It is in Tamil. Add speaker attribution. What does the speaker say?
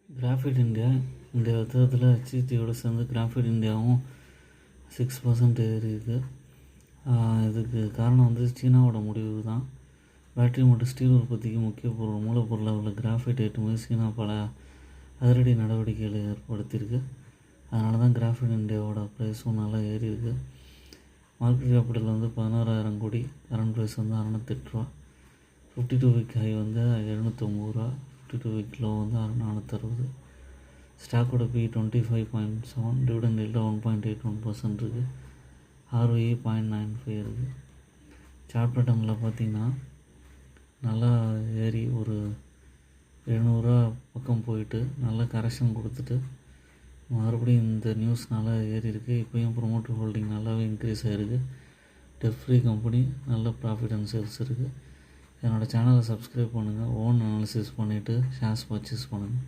Speaker 1: கிராஃபைட் இந்தியா இந்த யுத்தத்தில் HCTயோடு சேர்ந்து கிராஃபைட் இந்தியாவும் 6% ஏறியிருக்கு. இதுக்கு காரணம் சீனாவோட முடிவு தான். பேட்டரி மற்றும் ஸ்டீல் உற்பத்திக்கு முக்கிய மூலப்பொருளாக உள்ள கிராஃபைட் ஏற்றுமதி சீனா பல அதிரடி நடவடிக்கைகளை ஏற்படுத்தியிருக்கு. அதனால தான் கிராஃபைட் இந்தியாவோட ப்ரைஸும் நல்லா ஏறியிருக்கு. மார்க்கெட் கேபிட்டல் 16,000 கோடி, கரண்ட் ப்ரைஸ் 608 ரூபா, 52 வீக் ஹை 709 ரூபா, 52 வீக் லோ 460. ஸ்டாக்கோட பி 25.7, டிவிடெண்ட் ஈல்டு 1.81% இருக்குது. ROE 0.95 இருக்குது. சார்ட் பேட்டர்னில் பார்த்திங்கன்னா நல்லா ஏறி ஒரு 700 ரூபா பக்கம் போயிட்டு நல்லா கரெக்ஷன் கொடுத்துட்டு மறுபடியும் இந்த நியூஸ் நல்லா ஏறி இருக்குது. இப்போயும் ப்ரொமோட்டர் ஹோல்டிங் நல்லாவே இன்க்ரீஸ் ஆகிருக்கு. டெட் ஃப்ரீ கம்பெனி, நல்ல ப்ராஃபிட் அண்ட் சேல்ஸ் இருக்குது. என்னோடய சேனலை சப்ஸ்கிரைப் பண்ணுங்கள். ஓன் அனாலிசிஸ் பண்ணிவிட்டு ஷேர்ஸ் பர்ச்சேஸ் பண்ணுங்கள்.